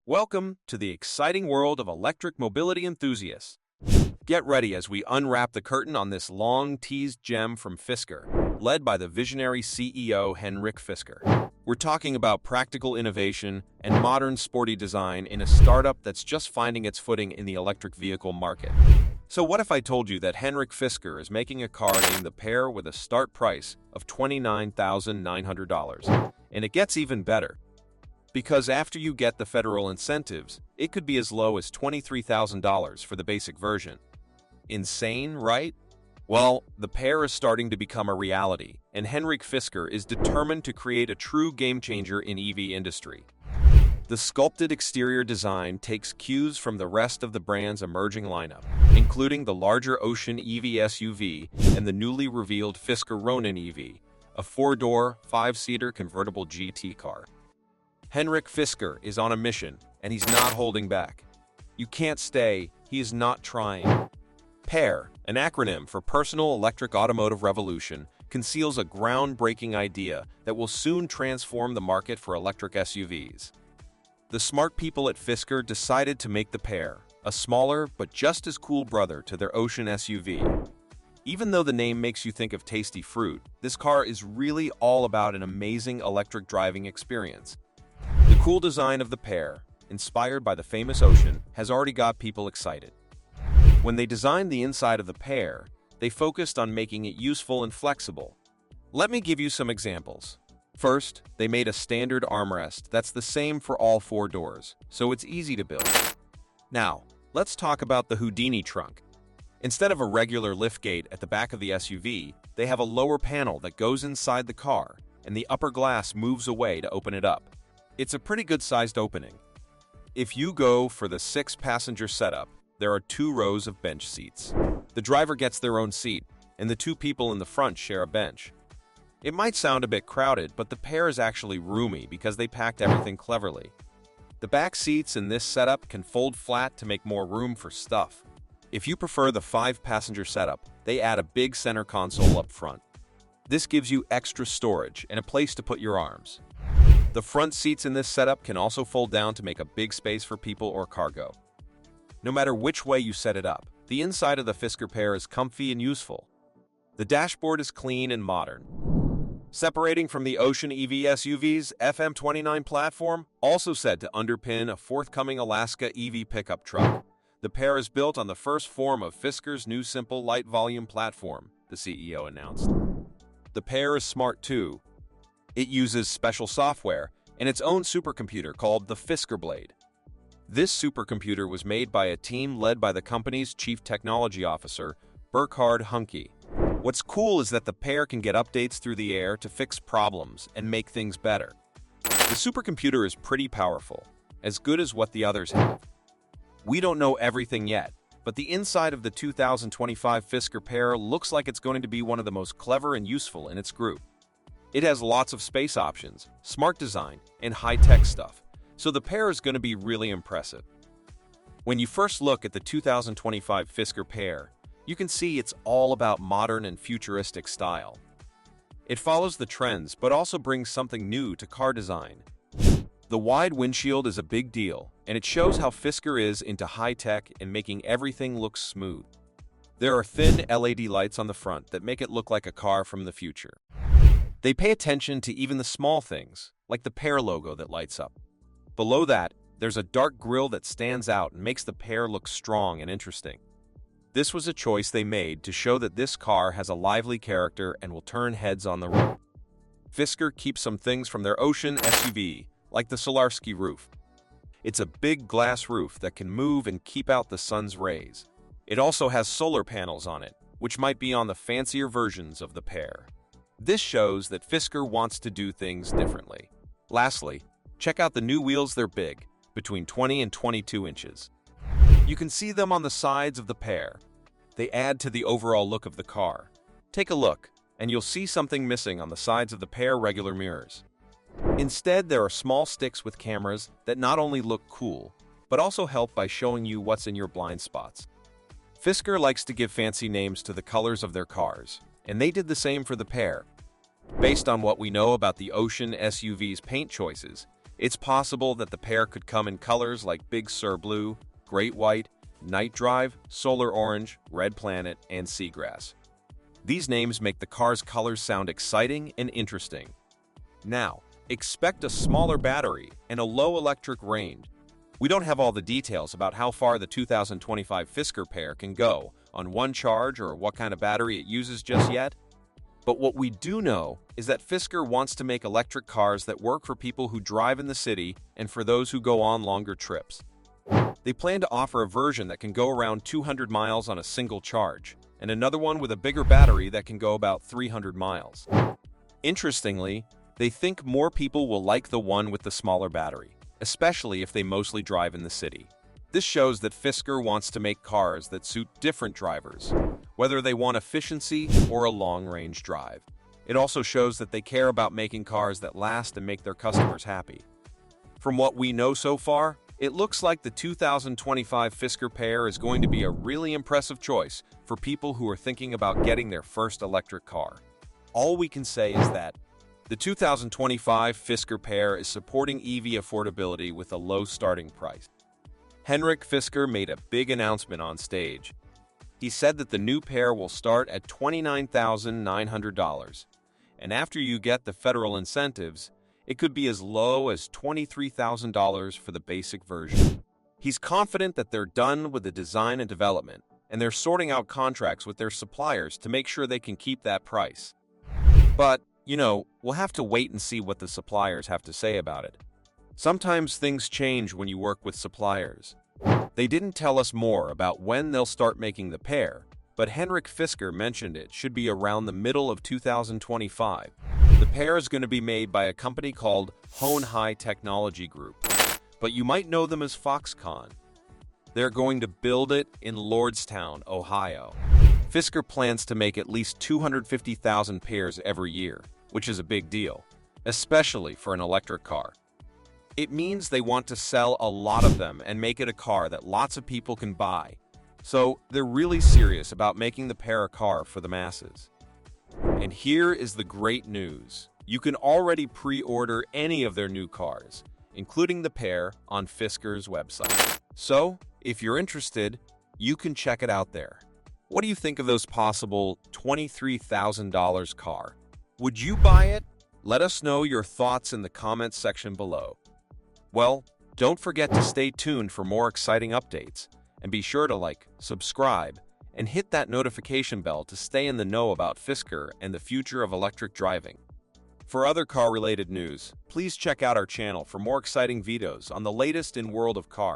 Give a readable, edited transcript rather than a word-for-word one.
Welcome to the exciting world of electric mobility enthusiasts. Get ready as we unwrap the curtain on this long-teased gem from Fisker, led by the visionary CEO Henrik Fisker. We're talking about practical innovation and modern sporty design in a startup that's just finding its footing in the electric vehicle market. So what if I told you that Henrik Fisker is making a car named the PEAR with a start price of $29,900? And it gets even better. Because after you get the federal incentives, it could be as low as $23,000 for the basic version. Insane, right? Well, the PEAR is starting to become a reality, and Henrik Fisker is determined to create a true game-changer in EV industry. The sculpted exterior design takes cues from the rest of the brand's emerging lineup, including the larger Ocean EV SUV and the newly revealed Fisker Ronin EV, a four-door, five-seater convertible GT car. Henrik Fisker is on a mission, and he's not holding back. You can't stay, he is not trying. PEAR, an acronym for Personal Electric Automotive Revolution, conceals a groundbreaking idea that will soon transform the market for electric SUVs. The smart people at Fisker decided to make the PEAR, a smaller but just as cool brother to their Ocean SUV. Even though the name makes you think of tasty fruit, this car is really all about an amazing electric driving experience. The cool design of the PEAR, inspired by the famous Ocean, has already got people excited. When they designed the inside of the PEAR, they focused on making it useful and flexible. Let me give you some examples. First, they made a standard armrest that's the same for all four doors, so it's easy to build. Now, let's talk about the Houdini trunk. Instead of a regular liftgate at the back of the SUV, they have a lower panel that goes inside the car, and the upper glass moves away to open it up. It's a pretty good-sized opening. If you go for the 6-passenger setup, there are 2 rows of bench seats. The driver gets their own seat, and the 2 people in the front share a bench. It might sound a bit crowded, but the PEAR is actually roomy because they packed everything cleverly. The back seats in this setup can fold flat to make more room for stuff. If you prefer the 5-passenger setup, they add a big center console up front. This gives you extra storage and a place to put your arms. The front seats in this setup can also fold down to make a big space for people or cargo. No matter which way you set it up, the inside of the Fisker PEAR is comfy and useful. The dashboard is clean and modern. Separating from the Ocean EV SUV's FM29 platform, also said to underpin a forthcoming Alaska EV pickup truck. The PEAR is built on the first form of Fisker's new simple light volume platform, the CEO announced. The PEAR is smart too. It uses special software and its own supercomputer called the Fisker Blade. This supercomputer was made by a team led by the company's chief technology officer, Burkhard Hunke. What's cool is that the PEAR can get updates through the air to fix problems and make things better. The supercomputer is pretty powerful, as good as what the others have. We don't know everything yet, but the inside of the 2025 Fisker PEAR looks like it's going to be one of the most clever and useful in its group. It has lots of space options, smart design, and high-tech stuff, so the PEAR is going to be really impressive. When you first look at the 2025 Fisker PEAR, you can see it's all about modern and futuristic style. It follows the trends but also brings something new to car design. The wide windshield is a big deal, and it shows how Fisker is into high-tech and making everything look smooth. There are thin LED lights on the front that make it look like a car from the future. They pay attention to even the small things, like the PEAR logo that lights up. Below that, there's a dark grille that stands out and makes the PEAR look strong and interesting. This was a choice they made to show that this car has a lively character and will turn heads on the road. Fisker keeps some things from their Ocean SUV, like the Solarsky roof. It's a big glass roof that can move and keep out the sun's rays. It also has solar panels on it, which might be on the fancier versions of the PEAR. This shows that Fisker wants to do things differently. Lastly, check out the new wheels. They're big, between 20 and 22 inches. You can see them on the sides of the PEAR. They add to the overall look of the car. Take a look, and you'll see something missing on the sides of the PEAR regular mirrors. Instead, there are small sticks with cameras that not only look cool, but also help by showing you what's in your blind spots. Fisker likes to give fancy names to the colors of their cars, and they did the same for the PEAR. Based on what we know about the Ocean SUV's paint choices, It's possible that the pair could come in colors like Big Sur Blue, Great White, Night Drive, Solar Orange, Red Planet, and Seagrass. These names make the car's colors sound exciting and interesting. Now, expect a smaller battery and a low electric range. We don't have all the details about how far the 2025 Fisker PEAR can go on one charge or what kind of battery it uses just yet. But what we do know is that Fisker wants to make electric cars that work for people who drive in the city and for those who go on longer trips. They plan to offer a version that can go around 200 miles on a single charge, and another one with a bigger battery that can go about 300 miles. Interestingly, they think more people will like the one with the smaller battery, especially if they mostly drive in the city. This shows that Fisker wants to make cars that suit different drivers, whether they want efficiency or a long-range drive. It also shows that they care about making cars that last and make their customers happy. From what we know so far, it looks like the 2025 Fisker PEAR is going to be a really impressive choice for people who are thinking about getting their first electric car. All we can say is that the 2025 Fisker PEAR is supporting EV affordability with a low starting price. Henrik Fisker made a big announcement on stage. He said that the new PEAR will start at $29,900, and after you get the federal incentives, it could be as low as $23,000 for the basic version. He's confident that they're done with the design and development, and they're sorting out contracts with their suppliers to make sure they can keep that price. But, we'll have to wait and see what the suppliers have to say about it. Sometimes things change when you work with suppliers. They didn't tell us more about when they'll start making the PEAR, but Henrik Fisker mentioned it should be around the middle of 2025. The PEAR is going to be made by a company called Hon Technology Group, but you might know them as Foxconn. They're going to build it in Lordstown, Ohio. Fisker plans to make at least 250,000 pairs every year, which is a big deal, especially for an electric car. It means they want to sell a lot of them and make it a car that lots of people can buy. So they're really serious about making the PEAR a car for the masses. And here is the great news. You can already pre-order any of their new cars, including the PEAR, on Fisker's website. So, if you're interested, you can check it out there. What do you think of those possible $23,000 car? Would you buy it? Let us know your thoughts in the comments section below. Well, don't forget to stay tuned for more exciting updates, and be sure to like, subscribe, and hit that notification bell to stay in the know about Fisker and the future of electric driving. For other car-related news, please check out our channel for more exciting videos on the latest in world of cars.